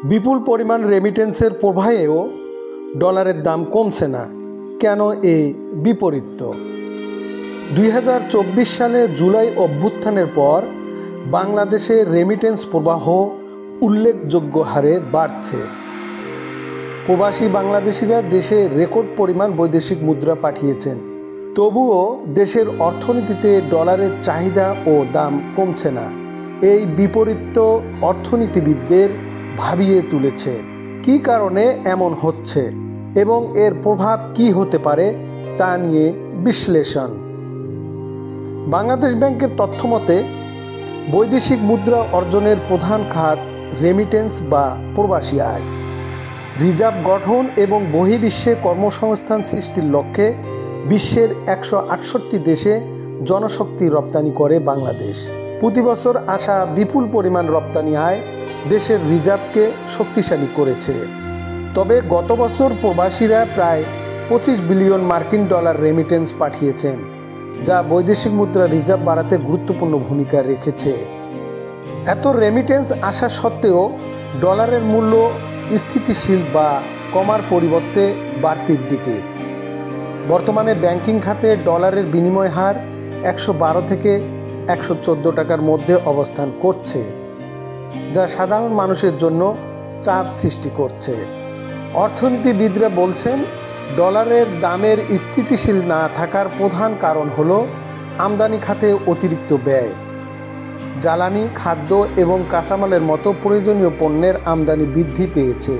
বিপুল পরিমাণ রেমিটেন্সের প্রবাহেও ডলারের দাম কমছে না। কেন এই বিপরীত? 2024 সালে জুলাই অভ্যুত্থানের পর বাংলাদেশে রেমিটেন্স প্রবাহ উল্লেখযোগ্য হারে বাড়ছে। প্রবাসী বাংলাদেশিরা দেশে রেকর্ড পরিমাণ বৈদেশিক মুদ্রা পাঠিয়েছেন। তবুও দেশের অর্থনীতিতে ডলারের চাহিদা ও দাম কমছে না। এই বিপরীত অর্থনীতিবিদদের ভাবিয়ে তুলেছে। কী কারণে এমন হচ্ছে এবং এর প্রভাব কী হতে পারে তা নিয়ে বিশ্লেষণ। বাংলাদেশ ব্যাংকের তথ্যমতে বৈদেশিক মুদ্রা অর্জনের প্রধান খাত রেমিটেন্স বা প্রবাসী আয়। রিজার্ভ গঠন এবং বহির্বিশ্বে কর্মসংস্থান সৃষ্টির লক্ষ্যে বিশ্বের 168 দেশে জনশক্তি রপ্তানি করে বাংলাদেশ। প্রতি বছর আসা বিপুল পরিমাণ রপ্তানি আয় দেশের রিজার্ভকে শক্তিশালী করেছে। তবে গত বছর প্রবাসীরা প্রায় 25 বিলিয়ন মার্কিন ডলার রেমিটেন্স পাঠিয়েছেন, যা বৈদেশিক মুদ্রা রিজার্ভ বাড়াতে গুরুত্বপূর্ণ ভূমিকা রেখেছে। এত রেমিটেন্স আসা সত্ত্বেও ডলারের মূল্য স্থিতিশীল বা কমার পরিবর্তে বাড়তির দিকে। বর্তমানে ব্যাংকিং খাতে ডলারের বিনিময় হার 112 থেকে 114 টাকার মধ্যে অবস্থান করছে, যা সাধারণ মানুষের জন্য চাপ সৃষ্টি করছে। অর্থনীতিবিদরা বলছেন, ডলারের দামের স্থিতিশীল না থাকার প্রধান কারণ হল আমদানি খাতে অতিরিক্ত ব্যয়। জ্বালানি, খাদ্য এবং কাঁচামালের মতো প্রয়োজনীয় পণ্যের আমদানি বৃদ্ধি পেয়েছে।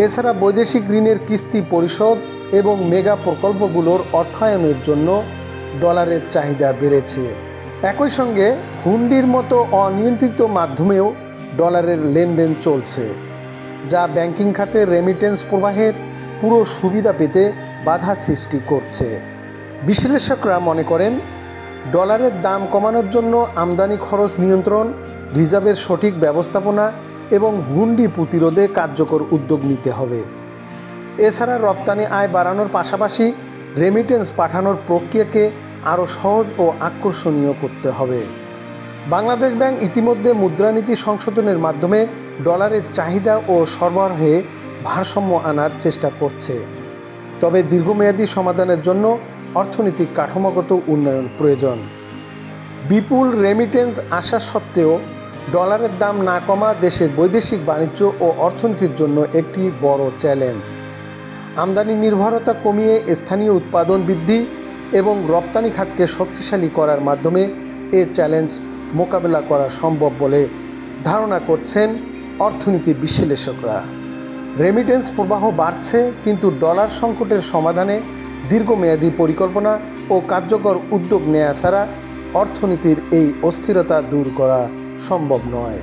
এছাড়া বৈদেশিক ঋণের কিস্তি পরিশোধ এবং মেগা প্রকল্পগুলোর অর্থায়নের জন্য ডলারের চাহিদা বেড়েছে। একই সঙ্গে হুন্ডির মতো অনিয়ন্ত্রিত মাধ্যমেও ডলারের লেনদেন চলছে, যা ব্যাংকিং খাতে রেমিটেন্স প্রবাহের পুরো সুবিধা পেতে বাধা সৃষ্টি করছে। বিশ্লেষকরা মনে করেন, ডলারের দাম কমানোর জন্য আমদানি খরচ নিয়ন্ত্রণ, রিজার্ভের সঠিক ব্যবস্থাপনা এবং হুন্ডি প্রতিরোধে কার্যকর উদ্যোগ নিতে হবে। এছাড়া রপ্তানি আয় বাড়ানোর পাশাপাশি রেমিটেন্স পাঠানোর প্রক্রিয়াকে আরও সহজ ও আকর্ষণীয় করতে হবে। বাংলাদেশ ব্যাংক ইতিমধ্যে মুদ্রানীতি সংশোধনের মাধ্যমে ডলারের চাহিদা ও সরবরাহে ভারসাম্য আনার চেষ্টা করছে। তবে দীর্ঘমেয়াদী সমাধানের জন্য অর্থনৈতিক কাঠামোগত উন্নয়ন প্রয়োজন। বিপুল রেমিটেন্স আসা সত্ত্বেও ডলারের দাম না কমা দেশের বৈদেশিক বাণিজ্য ও অর্থনীতির জন্য একটি বড় চ্যালেঞ্জ। আমদানি নির্ভরতা কমিয়ে স্থানীয় উৎপাদন বৃদ্ধি এবং রপ্তানি খাতকে শক্তিশালী করার মাধ্যমে এ চ্যালেঞ্জ মোকাবেলা করা সম্ভব বলে ধারণা করছেন অর্থনীতি বিশ্লেষকরা। রেমিটেন্স প্রবাহ বাড়ছে, কিন্তু ডলার সংকটের সমাধানে দীর্ঘমেয়াদী পরিকল্পনা ও কার্যকর উদ্যোগ নেওয়া ছাড়া অর্থনীতির এই অস্থিরতা দূর করা সম্ভব নয়।